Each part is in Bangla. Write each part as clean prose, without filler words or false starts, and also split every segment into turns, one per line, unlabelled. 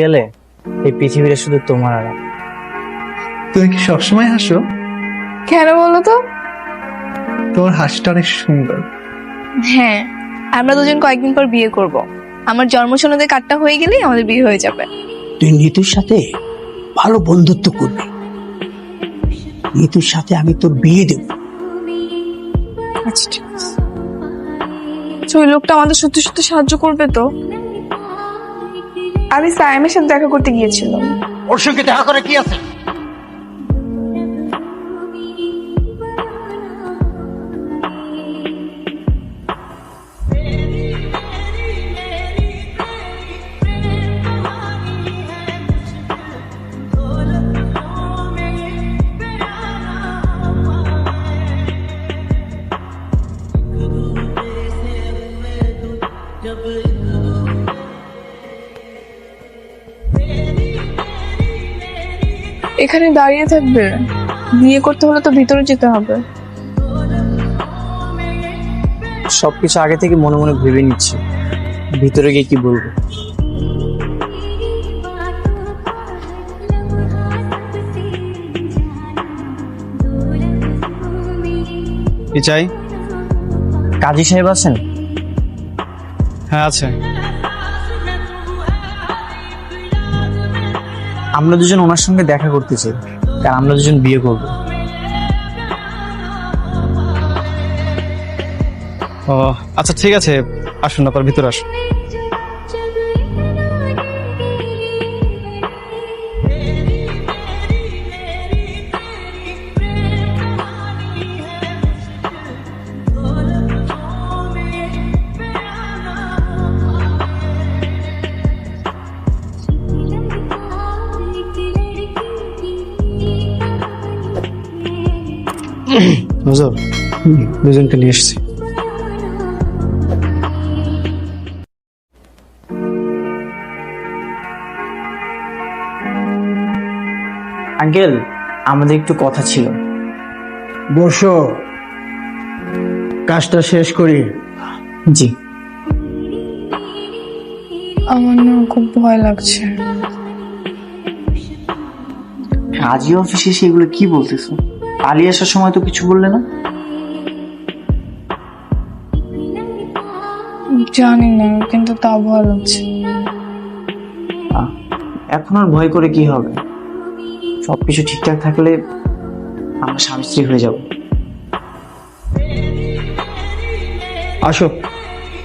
গেলে এই পৃথিবীটা শুধু তোমার আর আমার।
তুমি কি সবসময় হাসো?
কেন বলো তো?
তোমার হাসিটা অনেক সুন্দর।
হ্যাঁ, আমরা দুজন কয়েকদিন পর বিয়ে করব। আমার জন্ম সনদের কার্ডটা হয়ে গেলেই আমাদের বিয়ে হয়ে যাবে।
তুই নিতুর সাথে ভালো বন্ধুত্ব করবি। নিতুর সাথে আমি তোর বিয়ে দেব।
আচ্ছা ঠিক আছে। ওই লোকটা আমাদের সত্যি সত্যি সাহায্য করবে তো? আমি সাইমের সাথে দেখা করতে গিয়েছিলাম।
ওর সঙ্গে দেখা করে কি আছে?
এখানে দাঁড়িয়ে থাকবে? বিয়ে করতে হলে তো ভিতরে যেতে হবে।
সবকিছু আগে থেকে মনে মনে ভেবে নিচ্ছি ভিতরে গিয়ে কি বলবো।
কি চাই?
কাজী সাহেব আছেন?
হ্যাঁ আছে।
আমরা দুজন ওনার সঙ্গে দেখা করতে চাই, কারণ আমরা দুজন বিয়ে করব।
ও আচ্ছা ঠিক আছে, আসুন আপনার ভিতরে আসুন। হুজুর, দুজনকে নিয়ে এসেছি।
আঙ্কেল, আমাদের একটু কথা ছিল।
বসো, কাজটা শেষ করি।
জি।
আমার না খুব ভয় লাগছে।
কাজী অফিসে সেগুলো কি বলতেছো? পালিয়ে আসার সময় তো কিছু বললে না।
জানি না, কিন্তু তাও ভয় লাগছে।
এখন আর ভয় করে কি হবে? সবকিছু ঠিকঠাক থাকলে আমরা স্বামী স্ত্রী হয়ে যাব।
আসো,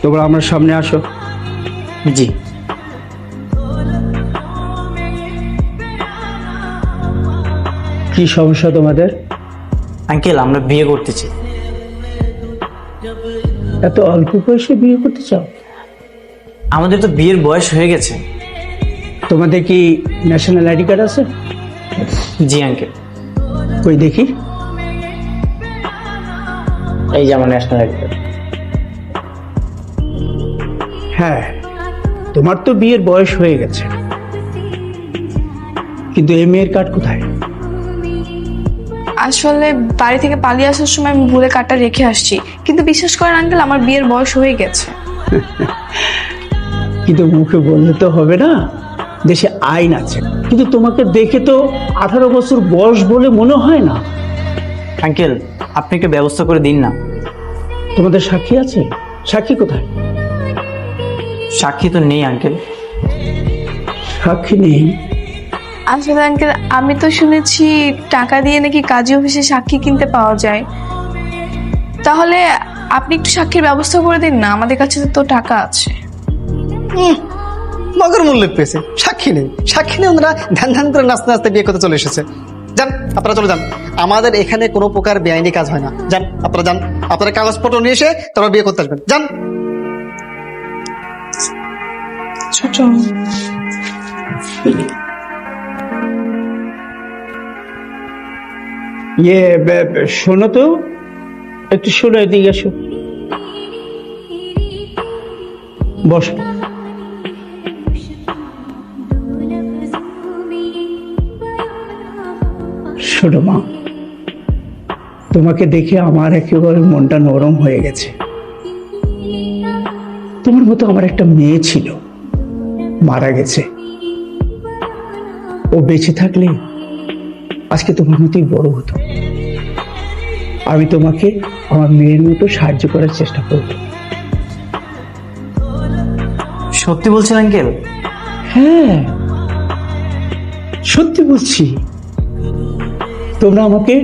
তোমরা আমার সামনে আসো।
জি।
কি সমস্যা তোমাদের?
আঙ্কেল, আমরা বিয়ে করতে চাই।
এত অল্প বয়সে বিয়ে করতে চাও?
আমাদের তো বিয়ের বয়স হয়ে গেছে।
তোমাদের কি ন্যাশনাল আইডি কার্ড আছে?
জি আঙ্কেল।
কই দেখি।
এই যে আমার ন্যাশনাল আইডি কার্ড।
হ্যাঁ, তোমার তো বিয়ের বয়স হয়ে গেছে, কিন্তু এই মেয়ের কার্ড কোথায়?
আসলে বাড়ি থেকে পালিয়ে আসার সময় আমি ভুলে কার্ডটা রেখে আসছি, কিন্তু বিশ্বাস করেন আঙ্কেল, আমার বিয়ের বয়স হয়ে গেছে।
কিন্তু মুখে বললে তো হবে না, দেশে আইন আছে। কিন্তু তোমাকে দেখে তো 18 বছর বয়স বলে মনে হয় না।
আঙ্কেল, আপনি একটু ব্যবস্থা করে দিন না।
তোমাদের সাক্ষী আছে? সাক্ষী কোথায়?
সাক্ষী তো নেই আঙ্কেল।
সাক্ষী নেই?
আসলে আঙ্কেল, আমি তো শুনেছি টাকা দিয়ে নাকি কাজী অফিসে সাক্ষী কিনতে পাওয়া যায়। তাহলে আপনি একটু সাক্ষীর ব্যবস্থা করে দিন না, আমাদের কাছে তো টাকা আছে।
মগর মূল্য পেয়েছে, সাক্ষী নেই। সাক্ষী নেই, ওনারা ধ্যান ধ্যান করে নাচতে নাচতে বিয়ে করতে চলে এসেছে। যান, আপনারা চলে যান। আমাদের এখানে কোনো প্রকার বেআইনি কাজ হয় না। যান, আপনারা যান। আপনারা কাগজপত্র নিয়ে এসে তারপর বিয়ে করতে আসবেন। যান।
ছোট
শোনো তো, একটু শোনো, এদিকে এসো, বসো। শোনো মা, তোমাকে দেখে আমার একেবারে মনটা নরম হয়ে গেছে। তোমার মতো আমার একটা মেয়ে ছিল, মারা গেছে। ও বেঁচে থাকলে আজকে তোমার মতোই বড় হতো। আমি তোমাকে আমার মেয়ের মতো সাহায্য করার চেষ্টা করব।
সত্যি বলছেন আঙ্কেল?
হ্যাঁ, সত্যি বলছি। তোমরা আমাকে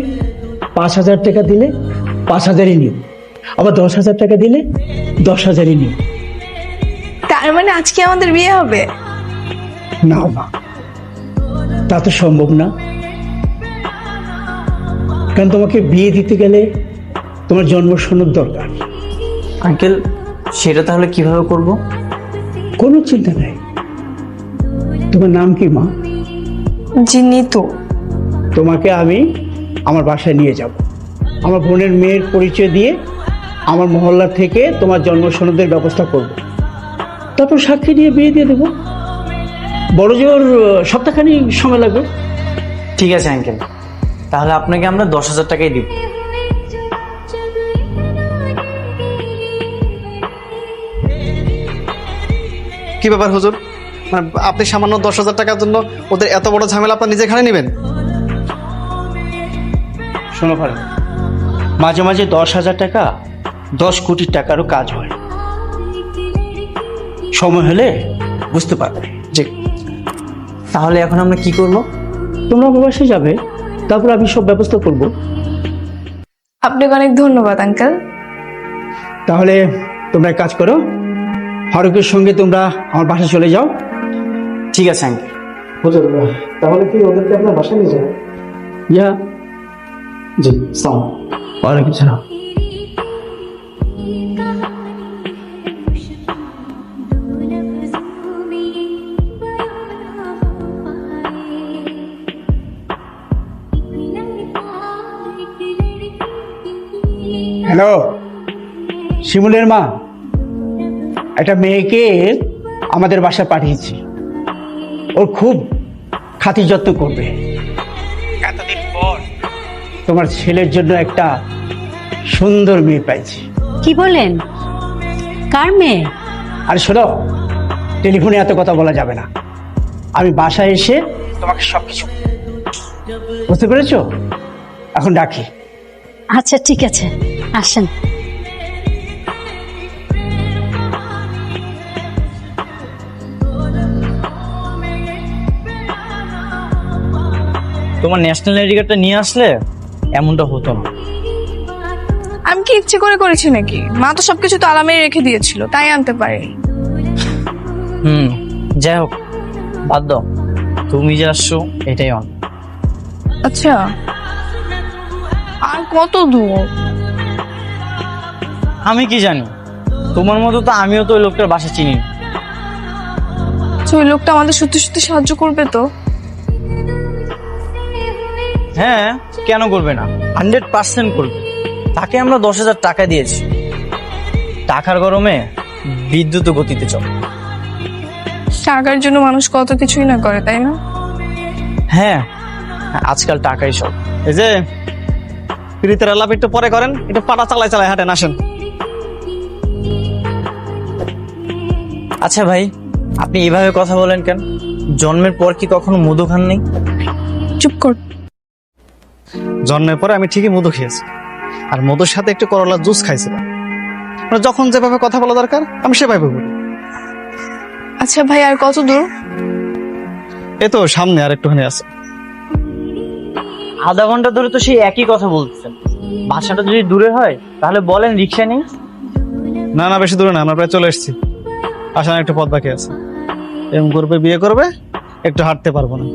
5,000 টাকা দিলে 5,000ই নিও, আবার 10,000 টাকা দিলে 10,000ই নিও।
তার মানে আজকে আমাদের বিয়ে হবে?
না মা, তা তো সম্ভব না। কারণ তোমাকে বিয়ে দিতে গেলে তোমার জন্ম সনদ দরকার।
আঙ্কেল, সেটা তাহলে কিভাবে করব?
কোনো চিন্তা নাই। তোমার নাম কি মা?
জি, নিতু।
তোমাকে আমি আমার বাসায় নিয়ে যাব। আমার বোনের মেয়ের পরিচয় দিয়ে আমার মহল্লা থেকে তোমার জন্ম সনদের ব্যবস্থা করব। তারপর সাক্ষী নিয়ে বিয়ে দিয়ে দেবো। বড় জোর সপ্তাহখানি সময় লাগবে।
ঠিক আছে আঙ্কেল, তাহলে আপনাকে আমরা 10,000 টাকাই দিব।
কি ব্যাপার হুজুর, মানে আপনি সামান্য 10,000 টাকার জন্য ওদের এত বড় ঝামেলা আপনার নিজে ঘাড়ে নেবেন?
শোনো ভালো, মাঝে মাঝে 10,000 টাকা 10 কোটি টাকারও কাজ হয়। সময় হলে বুঝতে পারবে।
জি।
তাহলে এখন আমরা কি করব?
তোমরা আমার বাসায় যাবে, তারপর আমি সব ব্যবস্থা করব।
আপনাকে অনেক ধন্যবাদ আঙ্কেল।
তাহলে তোমরা এক কাজ করো, ফারুকের সঙ্গে তোমরা আমার বাসায় চলে যাও।
ঠিক আছে আঙ্কেল।
হুজুর, তাহলে কি ওদেরকে আপনার বাসায় নিয়ে যাবেন?
যা।
জি, সালাম।
ওয়ালাইকুম সালাম। হ্যালো, শিমুলের মা, একটা মেয়েকে আমাদের বাসায় পাঠিয়েছি। ওর খুব খাতির যত্ন করবে। এতদিন পর তোমার ছেলের জন্য একটা সুন্দর মেয়ে পাইছি।
কি বলেন? কার মেয়ে?
আর শোনো, টেলিফোনে এত কথা বলা যাবে না। আমি বাসায় এসে তোমাকে সবকিছু, বুঝতে পেরেছো? এখন ডাকি।
আচ্ছা ঠিক আছে, আসেন।
তোমার ন্যাশনাল আইডি কার্ডটা নিয়ে আসলে এমনটা হতো না।
আমি কি ইচ্ছে করে করেছি নাকি? মা তো সবকিছু তালা মেরে রেখে দিয়েছিল, তাই আনতে পারি।
যাই হোক, বাদ দাও। তুমি যে আসছো এটাই অন।
আচ্ছা, আর কত দূর?
আমি কি জানি, তোমার মতো তো আমিও তো ওই লোকটার বাসা চিনি না।
আচ্ছা, ওই লোকটা আমাদের সত্যি সত্যি সাহায্য করবে তো?
হ্যাঁ, কেন করবে না? 100% করবে। তাকে আমরা 10,000 টাকা দিয়েছি। টাকার গরমে বিদ্যুৎ গতিতে চলে।
টাকার জন্য মানুষ কত কিছুই না করে, তাই না?
হ্যাঁ, আজকাল টাকাই সব।
এই যে প্রীতের আলাপ একটু পরে করেন, একটু পাটা চালায় চালায় হাঁটেন, আসেন।
আচ্ছা ভাই, আপনি এভাবে কথা বলেন কেন? জন্মের পর কি কখনো মধু খান নেই?
চুপ কর।
জন্মের পরে আমি ঠিকই মধু খেয়েছি, আর মধুর সাথে একটু করলার জুস খাইছিলাম। মানে যখন যেভাবে কথা বলা দরকার আমি সেভাবে বলি।
আচ্ছা ভাই, আর কত দূর?
এই তো সামনে আর একটুখানি আছে।
আধা ঘন্টা ধরে তো সেই একই কথা বলতেছেন। বাসাটা যদি দূরে হয় তাহলে বলেন রিক্সা নিয়ে।
না না, বেশি দূরে না, আমরা প্রায় চলে এসেছি। আসার একটু পথ বাকি আছে। এম করবে, বিয়ে করবে, একটু হাঁটতে পারবো না।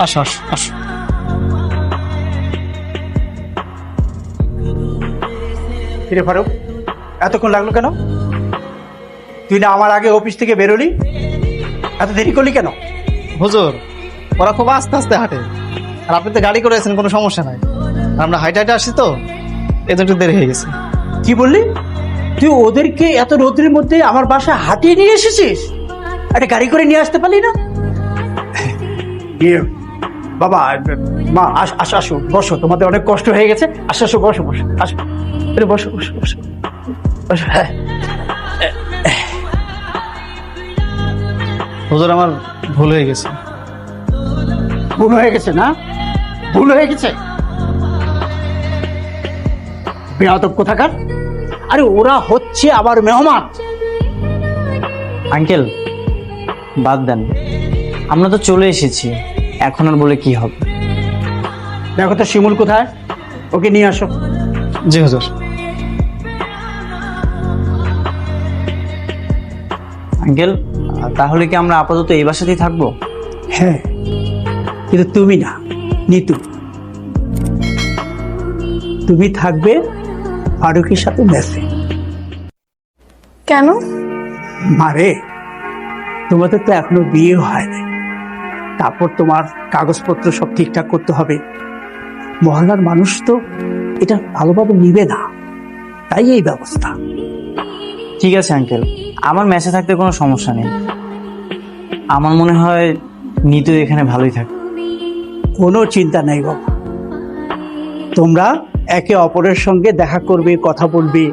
আসো আসো আসো।
ফিরে ফারুক, এতক্ষণ লাগলো কেন? তুই না আমার আগে অফিস থেকে বেরোলি, এত দেরি করলি কেন?
হুজুর, ওরা খুব আস্তে আস্তে হাঁটে, আর আপনি তো গাড়ি করে আছেন, কোনো সমস্যা নাই। আর আমরা হাইটে হাইটে আসছি তো, এই জন্য একটু দেরি হয়ে গেছে।
কি বললি? তুই ওদেরকে এত রোদ্রের মধ্যে আমার বাসায় হাঁটিয়ে নিয়ে এসেছিস? একটা গাড়ি করে নিয়ে আসতে পারলি না? ইয়ে, বাবা, মা, আসো আসো, বসো, তোমাদের অনেক কষ্ট হয়ে গেছে। আসো আসো, বসো বসো, আসো, আরে বসো বসো বসো বসো। হ্যাঁ,
হুজুর আমার ভুল হয়ে গেছে।
ভুল হয়ে গেছে না? ভুল হয়ে গেছে? বেয়াদব কোথাকার! আরে ওরা হচ্ছে আবার মেহমান।
আঙ্কেল বাদ দেন, আমরা তো চলে এসেছি, এখন আর বলে কি হবে?
দেখো তো শিমুল কোথায়, ওকে নিয়ে আসো।
জি হুজুর।
আঙ্কেল তাহলে কি আমরা আপাতত এই বাসাতেই থাকবো?
হ্যাঁ, কিন্তু তুমি না, নিতু। তুমি থাকবে ফারুকের সাথে মেসে।
কেন?
মারে, তোমাদের তো এখনো বিয়ে হয় নাই, তারপর তোমার কাগজপত্র সব ঠিকঠাক করতে হবে। মহল্লার মানুষ তো এটা ভালোভাবে নিবে না, তাই এই ব্যবস্থা।
ঠিক আছে আঙ্কেল, আমার মেসে থাকতে কোনো সমস্যা নেই। আমার মনে হয় নিতু এখানে ভালোই থাকে।
কোনো চিন্তা নাই বাবা, তোমরা একে অপরের সঙ্গে দেখা করবে, কথা বলবে,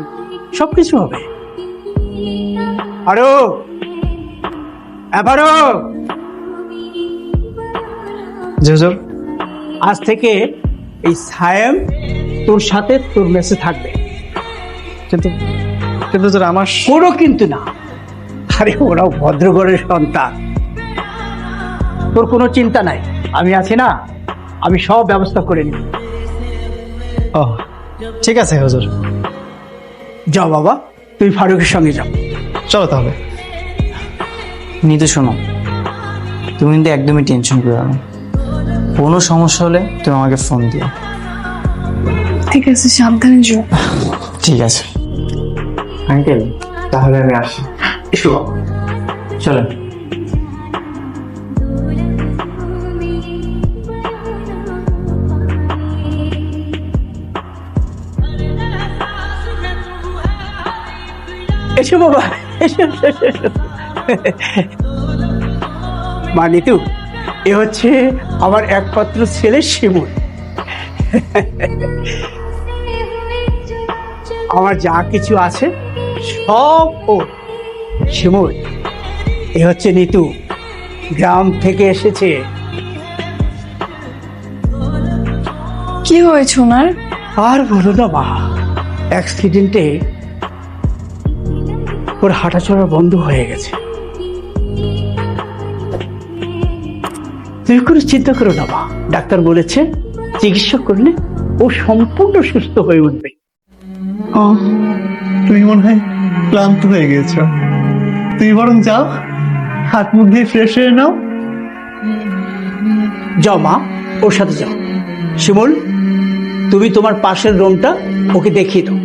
সবকিছু হবে। আরো এবারও
জি হুজুর।
আজ থেকে এই সায়েম তোর সাথে তোর মেসে থাকবে।
কিন্তু কিন্তু হুজুর আমার
কোনো কিন্তু না। আরে ওরাও ভদ্রঘরের সন্তান, তোর কোনো চিন্তা নাই, আমি আছি না, আমি সব ব্যবস্থা করে নিব।
ও ঠিক আছে হুজুর,
যাও বাবা, তুই ফারুকের সঙ্গে যাও।
চলো তাহলে।
নিতু শোনো, তুমি কিন্তু একদমই টেনশন করো না, কোনো সমস্যা হলে তুমি আমাকে ফোন দিও।
ঠিক আছে, সাবধানে যাও।
ঠিক আছে আঙ্কেল, তাহলে আমি আসি।
এসো বাবা।
চলেন।
এসো বাবা, এসো এসো, এসো, এসো। মা নিতু, এ হচ্ছে আমার একমাত্র ছেলে শিমুল। আমার যা কিছু আছে সব ও। শিমুল, এ হচ্ছে নিতু, গ্রাম থেকে এসেছে।
কি হয়েছে ওনার?
আর বলো না মা, অ্যাক্সিডেন্টে ওর হাঁটাচলা বন্ধ হয়ে গেছে। তুমি কোনো চিন্তা করো না মা, ডাক্তার বলেছে চিকিৎসা করলে ও সম্পূর্ণ সুস্থ হয়ে উঠবে।
তুমি মনে হয় ক্লান্ত হয়ে গেছো, তুমি বরং যাও, হাত মুখ দিয়ে ফ্রেশ হয়ে নাও।
যাও মা, ওর সাথে যাও। শিমুল, তুমি তোমার পাশের রুমটা ওকে দেখিয়ে দাও।